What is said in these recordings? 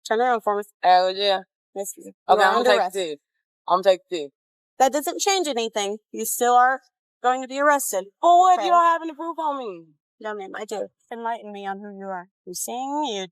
Turn around for me. Oh, yeah. Yes, okay, I'm going to take two. I'm going to take two. That doesn't change anything. You still are going to be arrested. Well, what? You don't have any proof on me. No, ma'am, I do. Enlighten me on who you are. You sing, you...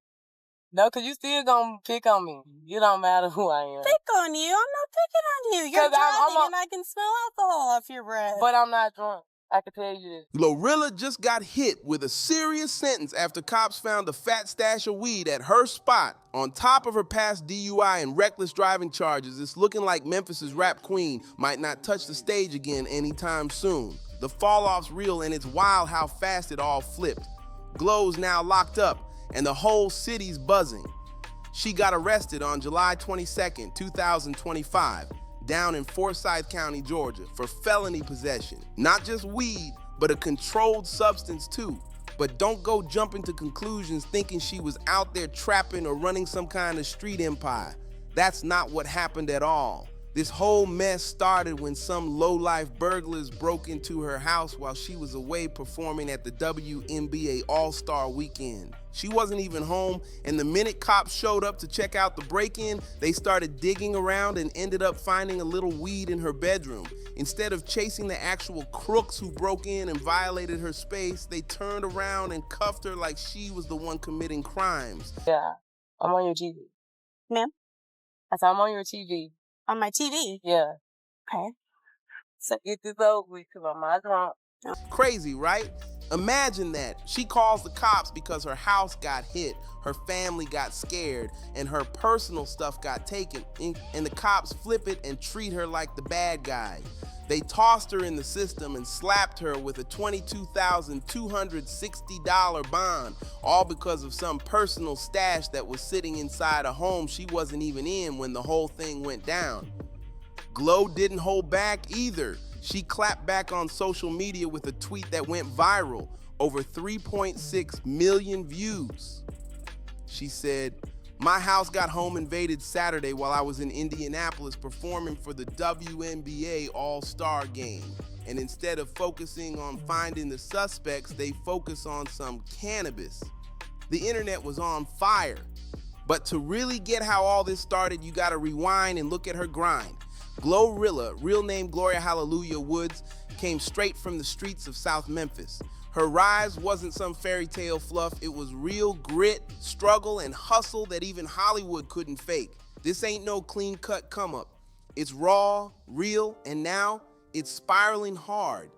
No, because you still going to pick on me. You don't matter who I am. Pick on you? I'm not picking on you. You're driving and I can smell alcohol off your breath. But I'm not drunk. I can tell you this. GloRilla just got hit with a serious sentence after cops found a fat stash of weed at her spot. On top of her past DUI and reckless driving charges, it's looking like Memphis's rap queen might not touch the stage again anytime soon. The fall-off's real, and it's wild how fast it all flipped. Glo's now locked up, and the whole city's buzzing. She got arrested on July 22nd, 2025. Down in Forsyth County, Georgia, for felony possession. Not just weed, but a controlled substance too. But don't go jumping to conclusions thinking she was out there trapping or running some kind of street empire. That's not what happened at all. This whole mess started when some low-life burglars broke into her house while she was away performing at the WNBA All-Star Weekend. She wasn't even home, and the minute cops showed up to check out the break-in, they started digging around and ended up finding a little weed in her bedroom. Instead of chasing the actual crooks who broke in and violated her space, they turned around and cuffed her like she was the one committing crimes. Yeah, I'm on your TV. Ma'am? I said, I'm on your TV. On my TV? Yeah. Okay. So get this over with because I'm not drunk. Crazy, right? Imagine that. She calls the cops because her house got hit, her family got scared, and her personal stuff got taken, and the cops flip it and treat her like the bad guy. They tossed her in the system and slapped her with a $22,260 bond, all because of some personal stash that was sitting inside a home she wasn't even in when the whole thing went down. Glo didn't hold back either. She clapped back on social media with a tweet that went viral, over 3.6 million views. She said, "My house got home invaded Saturday while I was in Indianapolis performing for the WNBA All-Star game. And instead of focusing on finding the suspects, they focus on some cannabis. The internet was on fire. But to really get how all this started, you gotta rewind and look at her grind. GloRilla, real name Gloria Hallelujah Woods, came straight from the streets of South Memphis. Her rise wasn't some fairy tale fluff, it was real grit, struggle, and hustle that even Hollywood couldn't fake. This ain't no clean-cut come-up. It's raw, real, and now it's spiraling hard.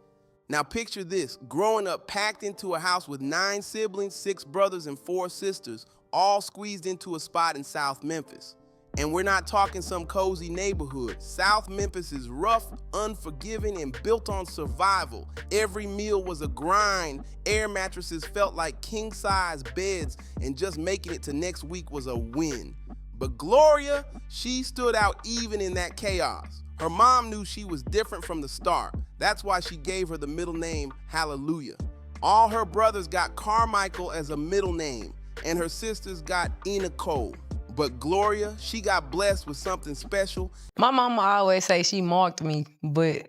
Now picture this, growing up packed into a house with 9 siblings, 6 brothers, and 4 sisters, all squeezed into a spot in South Memphis. And we're not talking some cozy neighborhood. South Memphis is rough, unforgiving, and built on survival. Every meal was a grind. Air mattresses felt like king-size beds, and just making it to next week was a win. But Gloria, she stood out even in that chaos. Her mom knew she was different from the start. That's why she gave her the middle name Hallelujah. All her brothers got Carmichael as a middle name, and her sisters got Nicole. But Gloria, she got blessed with something special. My mama always say she marked me, but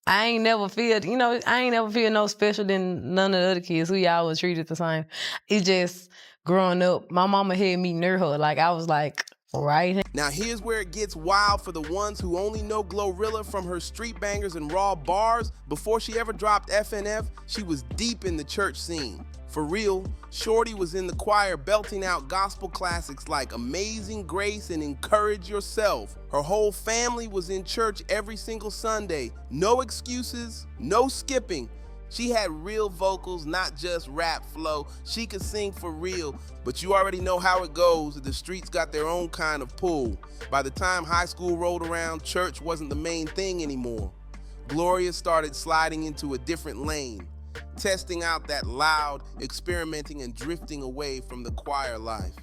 I ain't never feel no special than none of the other kids who y'all was treated the same. It's just growing up, my mama had me near her. Like, I was like, right here. Now here's where it gets wild for the ones who only know GloRilla from her street bangers and raw bars. Before she ever dropped FNF, she was deep in the church scene. For real, Shorty was in the choir belting out gospel classics like Amazing Grace and Encourage Yourself. Her whole family was in church every single Sunday. No excuses, no skipping. She had real vocals, not just rap flow. She could sing for real, but you already know how it goes. The streets got their own kind of pull. By the time high school rolled around, church wasn't the main thing anymore. Gloria started sliding into a different lane, testing out that loud, experimenting, and drifting away from the choir life.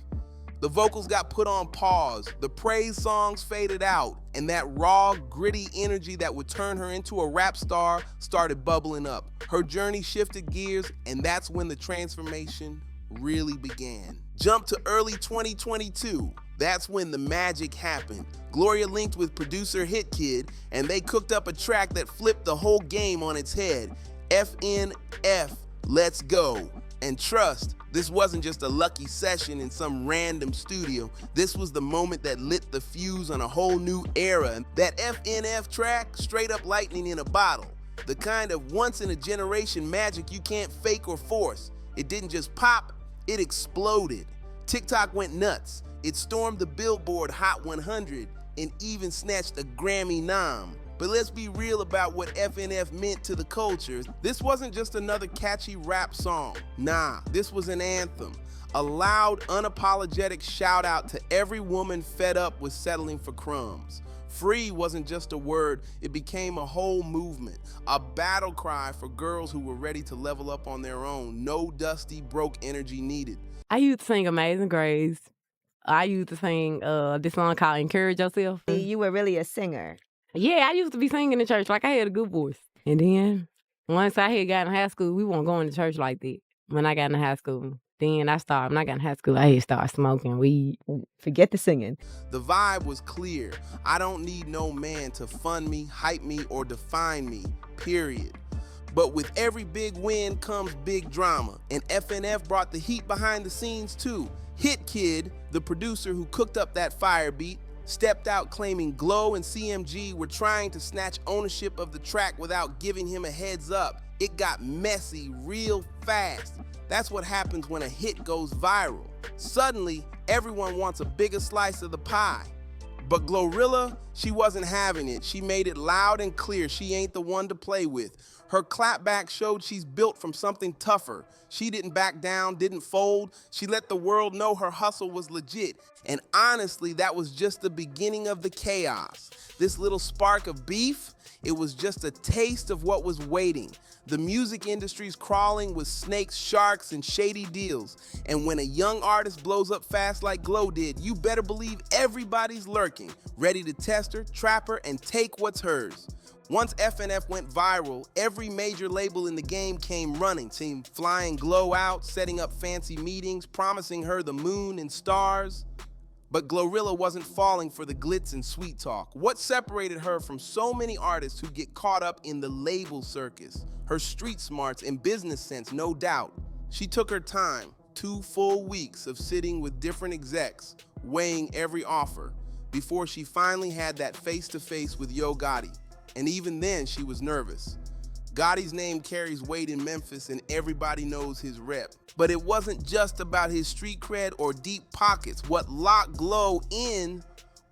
The vocals got put on pause, the praise songs faded out, and that raw, gritty energy that would turn her into a rap star started bubbling up. Her journey shifted gears, and that's when the transformation really began. Jump to early 2022. That's when the magic happened. Gloria linked with producer Hit Kid, and they cooked up a track that flipped the whole game on its head. FNF, Let's Go. And trust, this wasn't just a lucky session in some random studio. This was the moment that lit the fuse on a whole new era. That FNF track, straight up lightning in a bottle. The kind of once-in-a-generation magic you can't fake or force. It didn't just pop, it exploded. TikTok went nuts. It stormed the Billboard Hot 100 and even snatched a Grammy nom. But let's be real about what FNF meant to the culture. This wasn't just another catchy rap song. Nah, this was an anthem. A loud, unapologetic shout out to every woman fed up with settling for crumbs. Free wasn't just a word, it became a whole movement. A battle cry for girls who were ready to level up on their own. No dusty, broke energy needed. I used to sing Amazing Grace. I used to sing this song called Encourage Yourself. You were really a singer. Yeah, I used to be singing in church like I had a good voice. And then once I had got in high school, we weren't going to church like that. When I got in high school, when I got in high school, I had started smoking weed. Forget the singing. The vibe was clear. I don't need no man to fund me, hype me, or define me, period. But with every big win comes big drama, and FNF brought the heat behind the scenes too. Hit Kid, the producer who cooked up that fire beat, stepped out claiming Glo and CMG were trying to snatch ownership of the track without giving him a heads up. It got messy real fast. That's what happens when a hit goes viral. Suddenly, everyone wants a bigger slice of the pie. But GloRilla, she wasn't having it. She made it loud and clear she ain't the one to play with. Her clapback showed she's built from something tougher. She didn't back down, didn't fold. She let the world know her hustle was legit. And honestly, that was just the beginning of the chaos. This little spark of beef, it was just a taste of what was waiting. The music industry's crawling with snakes, sharks, and shady deals. And when a young artist blows up fast like Glo did, you better believe everybody's lurking, ready to test her, trap her, and take what's hers. Once FNF went viral, every major label in the game came running, seemed flying Glo out, setting up fancy meetings, promising her the moon and stars. But GloRilla wasn't falling for the glitz and sweet talk. What separated her from so many artists who get caught up in the label circus? Her street smarts and business sense, no doubt. She took her time, 2 full weeks of sitting with different execs, weighing every offer, before she finally had that face-to-face with Yo Gotti. And even then, she was nervous. Gotti's name carries weight in Memphis and everybody knows his rep. But it wasn't just about his street cred or deep pockets. What locked Glo in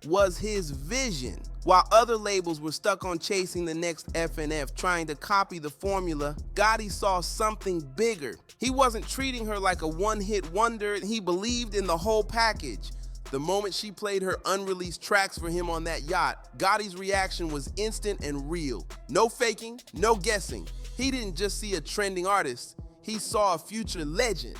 was his vision. While other labels were stuck on chasing the next FNF, trying to copy the formula, Gotti saw something bigger. He wasn't treating her like a one-hit wonder, and he believed in the whole package. The moment she played her unreleased tracks for him on that yacht, Gotti's reaction was instant and real. No faking, no guessing. He didn't just see a trending artist, he saw a future legend.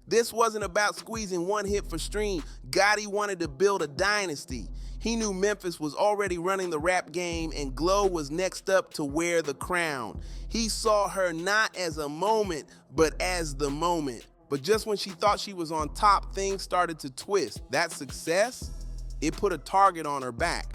This wasn't about squeezing one hit for stream. Gotti wanted to build a dynasty. He knew Memphis was already running the rap game and Glo was next up to wear the crown. He saw her not as a moment, but as the moment. But just when she thought she was on top, things started to twist. That success, it put a target on her back.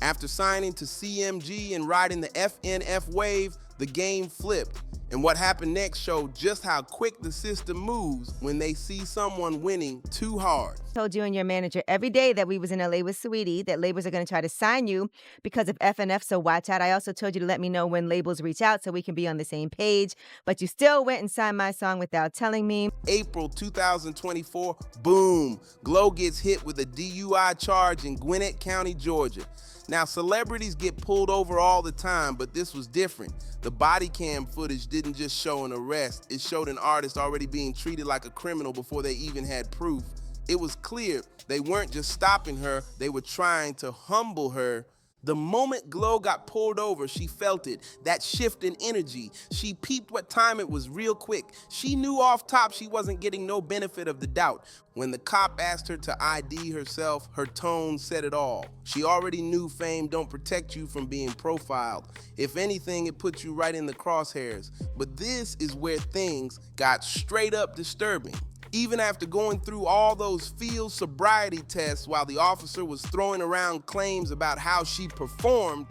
After signing to CMG and riding the FNF wave, the game flipped. And what happened next showed just how quick the system moves when they see someone winning too hard. Told you and your manager every day that we was in LA with Sweetie, that labels are going to try to sign you because of FNF, so watch out. I also told you to let me know when labels reach out so we can be on the same page, but you still went and signed my song without telling me. April 2024, boom, Glo gets hit with a DUI charge in Gwinnett County, Georgia. Now, celebrities get pulled over all the time, but this was different. The body cam footage didn't just show an arrest, it showed an artist already being treated like a criminal before they even had proof. It was clear they weren't just stopping her, they were trying to humble her. The moment Glo got pulled over, she felt it, that shift in energy. She peeped what time it was real quick. She knew off top she wasn't getting no benefit of the doubt. When the cop asked her to ID herself, her tone said it all. She already knew fame don't protect you from being profiled. If anything, it puts you right in the crosshairs. But this is where things got straight up disturbing. Even after going through all those field sobriety tests while the officer was throwing around claims about how she performed,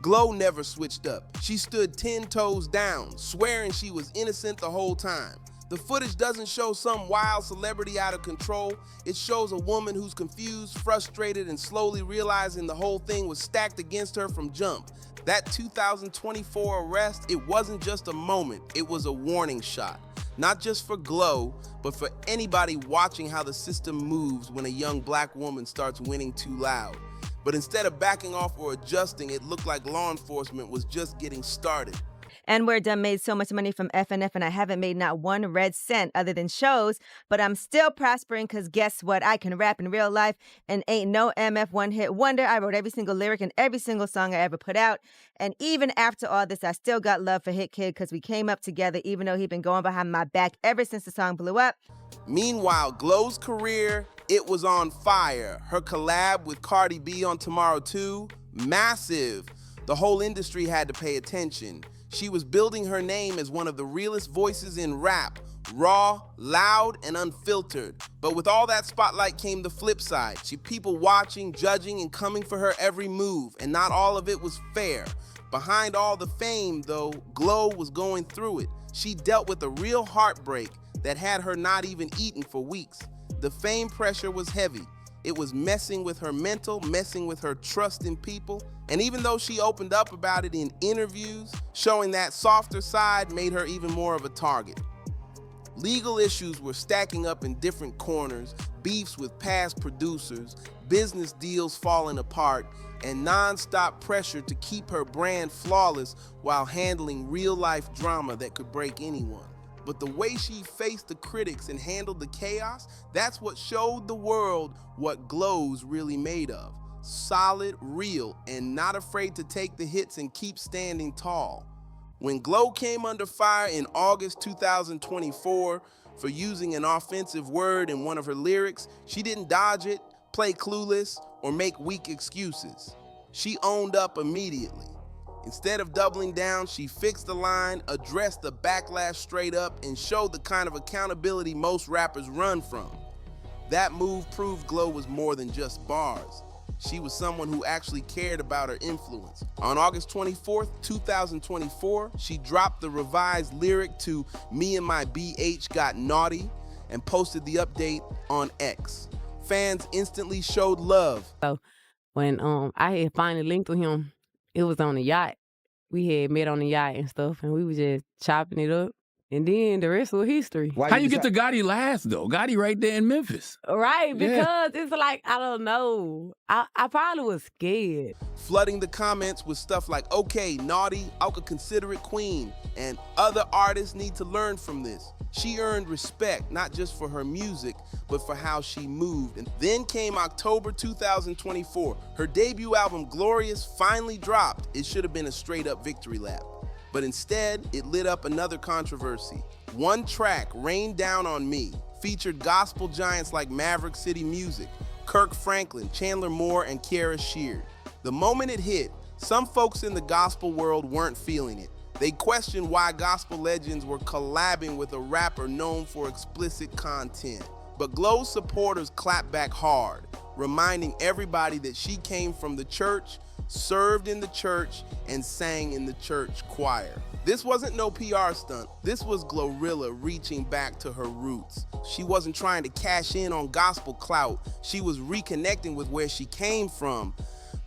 Glo never switched up. She stood 10 toes down, swearing she was innocent the whole time. The footage doesn't show some wild celebrity out of control. It shows a woman who's confused, frustrated, and slowly realizing the whole thing was stacked against her from jump. That 2024 arrest, it wasn't just a moment, it was a warning shot. Not just for Glo, but for anybody watching how the system moves when a young black woman starts winning too loud. But instead of backing off or adjusting, it looked like law enforcement was just getting started. And we're done made so much money from FNF, and I haven't made not one red cent other than shows, but I'm still prospering because guess what? I can rap in real life and ain't no MF one-hit wonder. I wrote every single lyric and every single song I ever put out. And even after all this, I still got love for Hit Kid because we came up together even though he'd been going behind my back ever since the song blew up. Meanwhile, Glo's career, it was on fire. Her collab with Cardi B on Tomorrow 2, massive. The whole industry had to pay attention. She was building her name as one of the realest voices in rap, raw, loud, and unfiltered. But with all that spotlight came the flip side. People watching, judging, and coming for her every move, and not all of it was fair. Behind all the fame, though, Glo was going through it. She dealt with a real heartbreak that had her not even eating for weeks. The fame pressure was heavy. It was messing with her mental, messing with her trust in people. And even though she opened up about it in interviews, showing that softer side made her even more of a target. Legal issues were stacking up in different corners, beefs with past producers, business deals falling apart, and non-stop pressure to keep her brand flawless while handling real-life drama that could break anyone. But the way she faced the critics and handled the chaos, that's what showed the world what Glo's really made of. Solid, real, and not afraid to take the hits and keep standing tall. When Glo came under fire in August 2024 for using an offensive word in one of her lyrics, she didn't dodge it, play clueless, or make weak excuses. She owned up immediately. Instead of doubling down, she fixed the line, addressed the backlash straight up, and showed the kind of accountability most rappers run from. That move proved Glo was more than just bars. She was someone who actually cared about her influence. On August 24th, 2024, she dropped the revised lyric to Me and My BH Got Naughty and posted the update on X. Fans instantly showed love. So when I had finally linked with him, it was on the yacht. We had met on the yacht and stuff, and we was just chopping it up. And then the rest was history. How you get to Gotti last, though? Gotti right there in Memphis. Right, because it's like, I don't know. I probably was scared. Flooding the comments with stuff like, okay, naughty, I could consider it queen, and other artists need to learn from this. She earned respect, not just for her music, but for how she moved. And then came October 2024. Her debut album, Glorious, finally dropped. It should have been a straight-up victory lap. But instead, it lit up another controversy. One track, Rain Down on Me, featured gospel giants like Maverick City Music, Kirk Franklin, Chandler Moore, and Kiara Sheard. The moment it hit, some folks in the gospel world weren't feeling it. They questioned why gospel legends were collabing with a rapper known for explicit content. But Glo's supporters clapped back hard, reminding everybody that she came from the church, served in the church, and sang in the church choir. This wasn't no PR stunt. This was GloRilla reaching back to her roots. She wasn't trying to cash in on gospel clout. She was reconnecting with where she came from,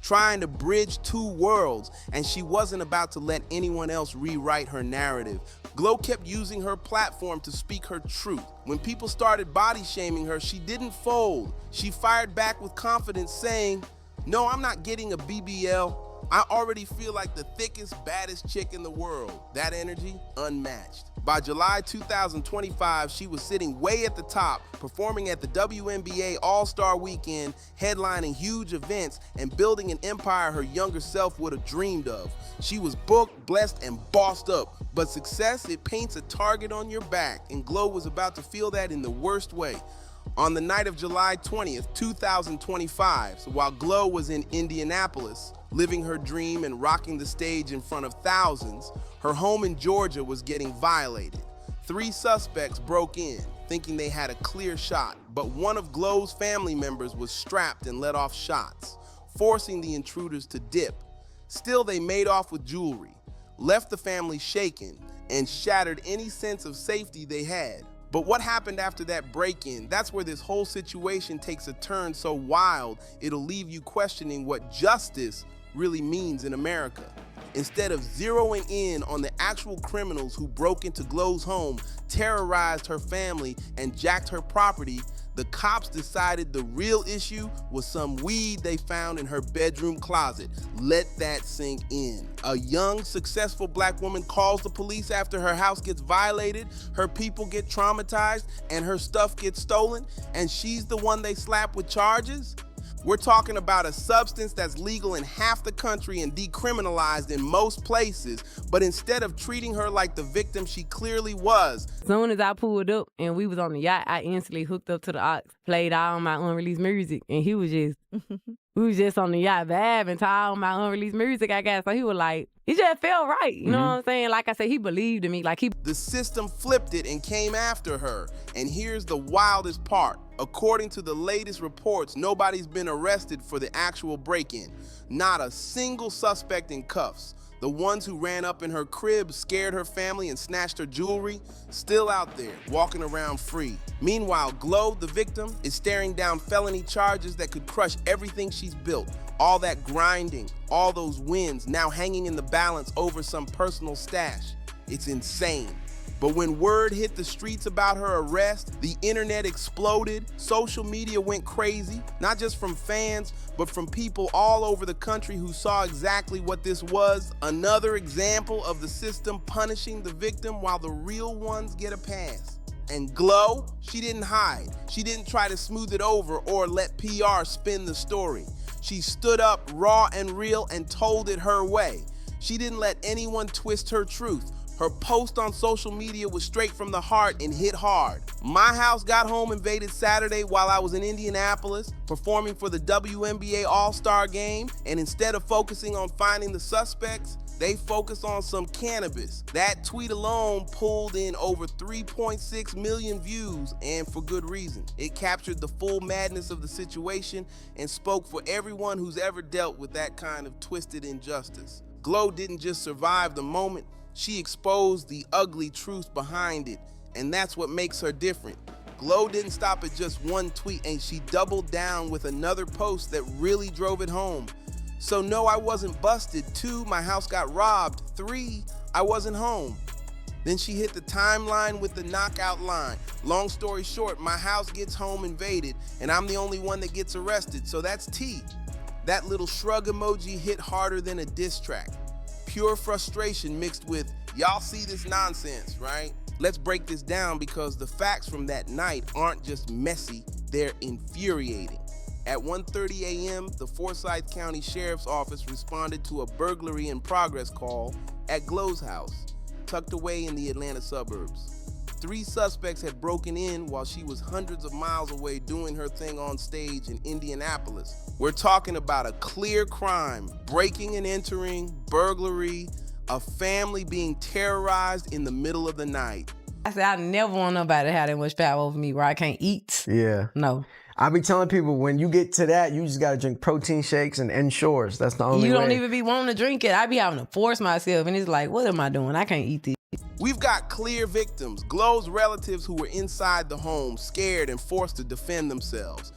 trying to bridge two worlds, and she wasn't about to let anyone else rewrite her narrative. Glo kept using her platform to speak her truth. When people started body shaming her, she didn't fold. She fired back with confidence, saying, "No, I'm not getting a BBL. I already feel like the thickest, baddest chick in the world." That energy, unmatched. By July 2025, she was sitting way at the top, performing at the WNBA All-Star Weekend, headlining huge events, and building an empire her younger self would have dreamed of. She was booked, blessed, and bossed up. But success, it paints a target on your back, and Glo was about to feel that in the worst way. On the night of July 20th, 2025, so while Glo was in Indianapolis, living her dream and rocking the stage in front of thousands, her home in Georgia was getting violated. 3 suspects broke in, thinking they had a clear shot, but one of Glo's family members was strapped and let off shots, forcing the intruders to dip. Still, they made off with jewelry, left the family shaken, and shattered any sense of safety they had. But what happened after that break-in? That's where this whole situation takes a turn so wild, it'll leave you questioning what justice really means in America. Instead of zeroing in on the actual criminals who broke into Glo's home, terrorized her family, and jacked her property, the cops decided the real issue was some weed they found in her bedroom closet. Let that sink in. A young, successful black woman calls the police after her house gets violated, her people get traumatized, and her stuff gets stolen, and she's the one they slap with charges? We're talking about a substance that's legal in half the country and decriminalized in most places, but instead of treating her like the victim she clearly was. As soon as I pulled up and we was on the yacht, I instantly hooked up to the aux, played all my unreleased music, and he was just, we was just on the yacht vibing to all my unreleased music I got. So he was like, it just felt right. You know what I'm saying? Like I said, he believed in me. The system flipped it and came after her. And here's the wildest part. According to the latest reports, nobody's been arrested for the actual break-in. Not a single suspect in cuffs. The ones who ran up in her crib, scared her family, and snatched her jewelry, still out there, walking around free. Meanwhile, Glo, the victim, is staring down felony charges that could crush everything she's built. All that grinding, all those wins, now hanging in the balance over some personal stash. It's insane. But when word hit the streets about her arrest, the internet exploded, social media went crazy, not just from fans, but from people all over the country who saw exactly what this was. Another example of the system punishing the victim while the real ones get a pass. And Glo, she didn't hide. She didn't try to smooth it over or let PR spin the story. She stood up raw and real and told it her way. She didn't let anyone twist her truth. Her post on social media was straight from the heart and hit hard. My house got home invaded Saturday while I was in Indianapolis performing for the WNBA All-Star Game, and instead of focusing on finding the suspects, they focused on some cannabis. That tweet alone pulled in over 3.6 million views, and for good reason. It captured the full madness of the situation and spoke for everyone who's ever dealt with that kind of twisted injustice. Glo didn't just survive the moment, she exposed the ugly truth behind it, and that's what makes her different. Glo didn't stop at just one tweet, and she doubled down with another post that really drove it home. So no, I wasn't busted. 2, my house got robbed. 3, I wasn't home. Then she hit the timeline with the knockout line. Long story short, my house gets home invaded, and I'm the only one that gets arrested, so that's T. That little shrug emoji hit harder than a diss track. Pure frustration mixed with, y'all see this nonsense, right? Let's break this down because the facts from that night aren't just messy, they're infuriating. At 1:30 a.m., the Forsyth County Sheriff's Office responded to a burglary in progress call at Glo's house, tucked away in the Atlanta suburbs. 3 suspects had broken in while she was hundreds of miles away doing her thing on stage in Indianapolis. We're talking about a clear crime, breaking and entering, burglary, a family being terrorized in the middle of the night. I said, I never want nobody to have that much power over me where I can't eat. Yeah. No. I be telling people when you get to that, you just gotta drink protein shakes and Ensures. That's the only way. You don't even be wanting to drink it. I be having to force myself, and it's like, what am I doing? I can't eat this. We've got clear victims, Glo's relatives who were inside the home, scared and forced to defend themselves.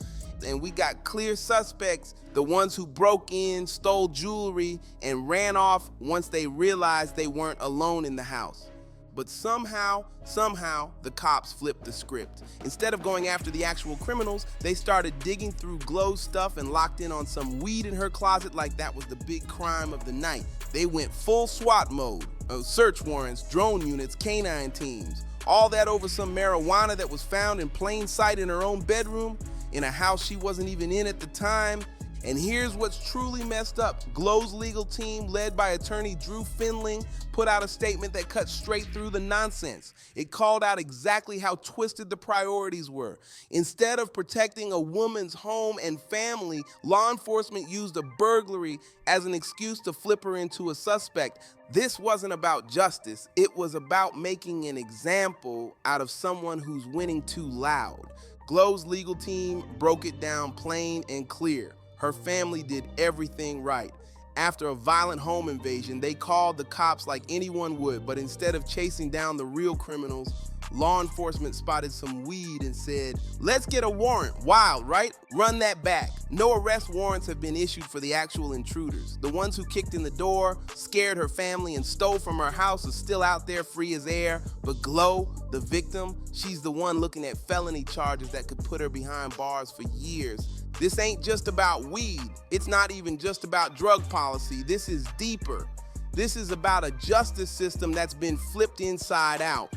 And we got clear suspects, the ones who broke in, stole jewelry, and ran off once they realized they weren't alone in the house. But somehow, the cops flipped the script. Instead of going after the actual criminals, they started digging through Glo's stuff and locked in on some weed in her closet like that was the big crime of the night. They went full SWAT mode. Search warrants, drone units, canine teams. All that over some marijuana that was found in plain sight in her own bedroom, in a house she wasn't even in at the time. And here's what's truly messed up. Glo's legal team, led by attorney Drew Finling, put out a statement that cut straight through the nonsense. It called out exactly how twisted the priorities were. Instead of protecting a woman's home and family, law enforcement used a burglary as an excuse to flip her into a suspect. This wasn't about justice. It was about making an example out of someone who's winning too loud. Glo's legal team broke it down plain and clear. Her family did everything right. After a violent home invasion, they called the cops like anyone would, but instead of chasing down the real criminals, law enforcement spotted some weed and said, "Let's get a warrant." Wild, right? Run that back. No arrest warrants have been issued for the actual intruders. The ones who kicked in the door, scared her family, and stole from her house are still out there free as air. But Glo, the victim, she's the one looking at felony charges that could put her behind bars for years. This ain't just about weed. It's not even just about drug policy. This is deeper. This is about a justice system that's been flipped inside out.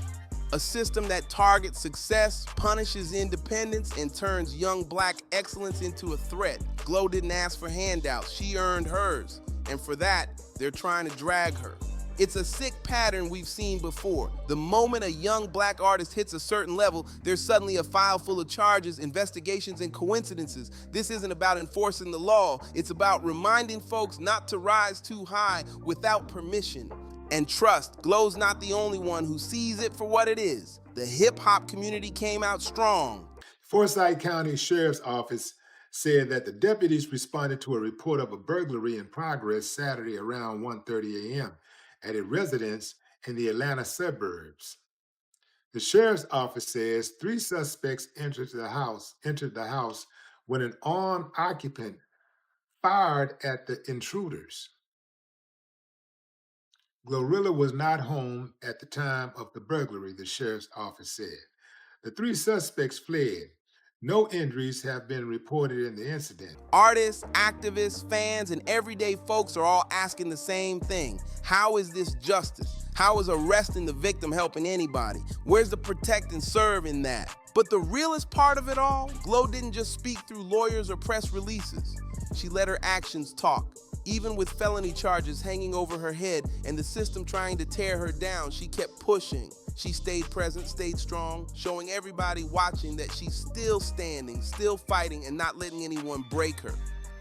A system that targets success, punishes independence, and turns young black excellence into a threat. Glo didn't ask for handouts, she earned hers. And for that, they're trying to drag her. It's a sick pattern we've seen before. The moment a young black artist hits a certain level, there's suddenly a file full of charges, investigations, and coincidences. This isn't about enforcing the law. It's about reminding folks not to rise too high without permission. And trust, Glo's not the only one who sees it for what it is. The hip-hop community came out strong. Forsyth County Sheriff's Office said that the deputies responded to a report of a burglary in progress Saturday around 1:30 a.m. at a residence in the Atlanta suburbs. The sheriff's office says 3 suspects entered the house when an armed occupant fired at the intruders. GloRilla was not home at the time of the burglary, the sheriff's office said. The 3 suspects fled. No injuries have been reported in the incident. Artists, activists, fans, and everyday folks are all asking the same thing. How is this justice? How is arresting the victim helping anybody? Where's the protect and serve in that? But the realest part of it all, Glo didn't just speak through lawyers or press releases. She let her actions talk. Even with felony charges hanging over her head and the system trying to tear her down, she kept pushing. She stayed present, stayed strong, showing everybody watching that she's still standing, still fighting, and not letting anyone break her.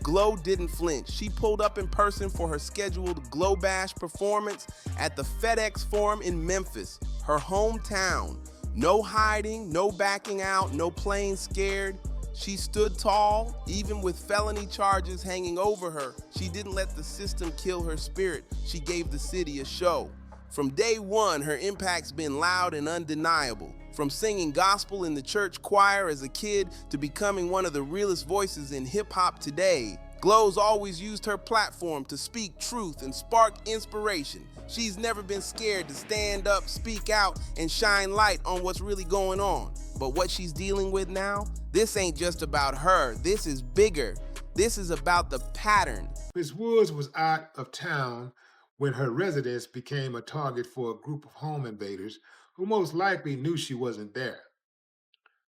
Glo didn't flinch. She pulled up in person for her scheduled Glo Bash performance at the FedEx Forum in Memphis, her hometown. No hiding, no backing out, no playing scared. She stood tall, even with felony charges hanging over her. She didn't let the system kill her spirit. She gave the city a show. From day one, her impact's been loud and undeniable. From singing gospel in the church choir as a kid to becoming one of the realest voices in hip-hop today, Glo's always used her platform to speak truth and spark inspiration. She's never been scared to stand up, speak out, and shine light on what's really going on. But what she's dealing with now, this ain't just about her. This is bigger. This is about the pattern. Ms. Woods was out of town when her residence became a target for a group of home invaders who most likely knew she wasn't there.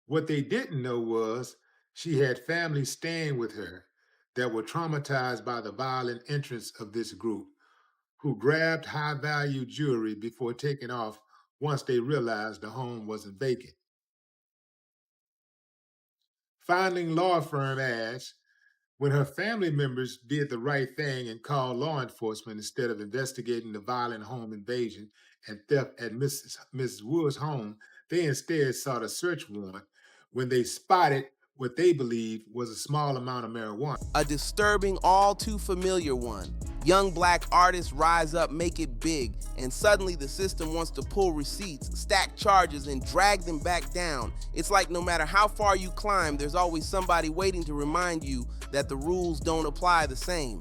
What they didn't know was she had family staying with her that were traumatized by the violent entrance of this group, who grabbed high-value jewelry before taking off once they realized the home wasn't vacant. Finding law firm adds, when her family members did the right thing and called law enforcement instead of investigating the violent home invasion and theft at Mrs. Wood's home, they instead sought a search warrant when they spotted what they believed was a small amount of marijuana. A disturbing, all too familiar one. Young black artists rise up, make it big, and suddenly the system wants to pull receipts, stack charges, and drag them back down. It's like no matter how far you climb, there's always somebody waiting to remind you that the rules don't apply the same.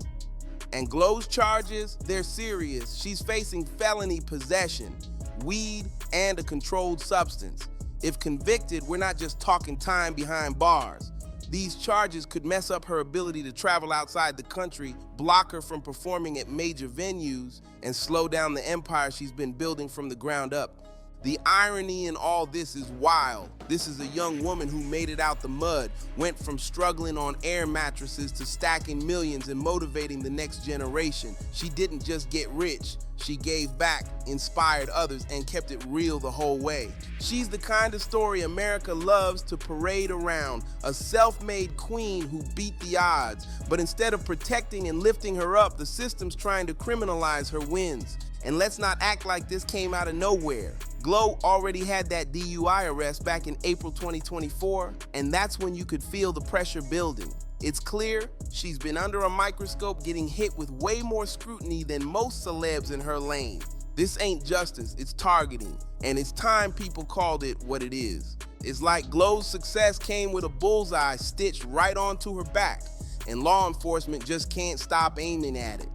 And Glo's charges, they're serious. She's facing felony possession, weed, and a controlled substance. If convicted, we're not just talking time behind bars. These charges could mess up her ability to travel outside the country, block her from performing at major venues, and slow down the empire she's been building from the ground up. The irony in all this is wild. This is a young woman who made it out the mud, went from struggling on air mattresses to stacking millions and motivating the next generation. She didn't just get rich. She gave back, inspired others, and kept it real the whole way. She's the kind of story America loves to parade around, a self-made queen who beat the odds. But instead of protecting and lifting her up, the system's trying to criminalize her wins. And let's not act like this came out of nowhere. Glo already had that DUI arrest back in April 2024, and that's when you could feel the pressure building. It's clear she's been under a microscope getting hit with way more scrutiny than most celebs in her lane. This ain't justice, it's targeting, and it's time people called it what it is. It's like Glo's success came with a bullseye stitched right onto her back, and law enforcement just can't stop aiming at it.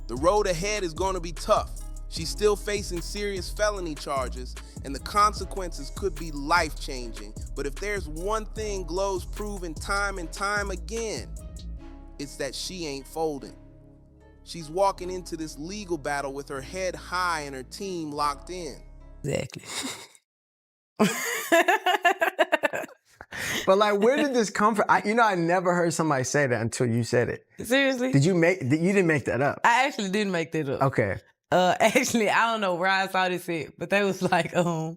The road ahead is gonna be tough. She's still facing serious felony charges, and the consequences could be life-changing. But if there's one thing Glo's proven time and time again, it's that she ain't folding. She's walking into this legal battle with her head high and her team locked in. Exactly. But like, where did this come from? I never heard somebody say that until you said it. Seriously? You didn't make that up? I actually didn't make that up. Okay. Actually, I don't know where I saw this at, but they was like, I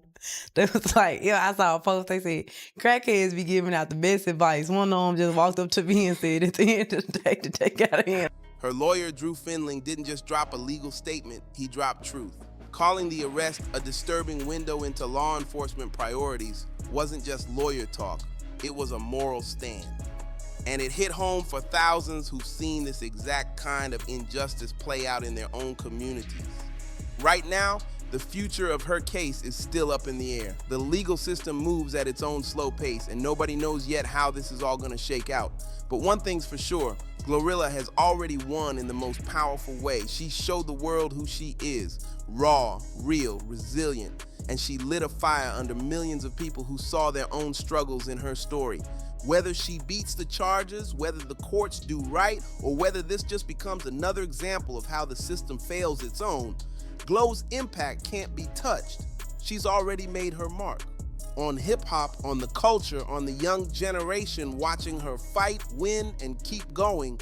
saw a post, they said, crackheads be giving out the best advice. One of them just walked up to me and said, at the end of the day, to take out of him. Her lawyer, Drew Findling, didn't just drop a legal statement, he dropped truth. Calling the arrest a disturbing window into law enforcement priorities wasn't just lawyer talk, it was a moral stand. And it hit home for thousands who've seen this exact kind of injustice play out in their own communities. Right now, the future of her case is still up in the air. The legal system moves at its own slow pace, and nobody knows yet how this is all gonna shake out. But one thing's for sure, GloRilla has already won in the most powerful way. She showed the world who she is, raw, real, resilient, and she lit a fire under millions of people who saw their own struggles in her story. Whether she beats the charges, whether the courts do right, or whether this just becomes another example of how the system fails its own, Glo's impact can't be touched. She's already made her mark. On hip-hop, on the culture, on the young generation watching her fight, win, and keep going.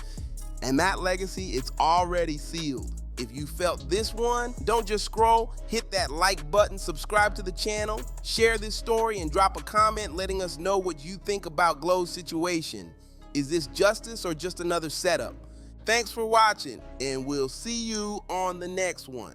And that legacy, it's already sealed. If you felt this one, don't just scroll, hit that like button, subscribe to the channel, share this story, and drop a comment letting us know what you think about Glo's situation. Is this justice or just another setup? Thanks for watching, and we'll see you on the next one.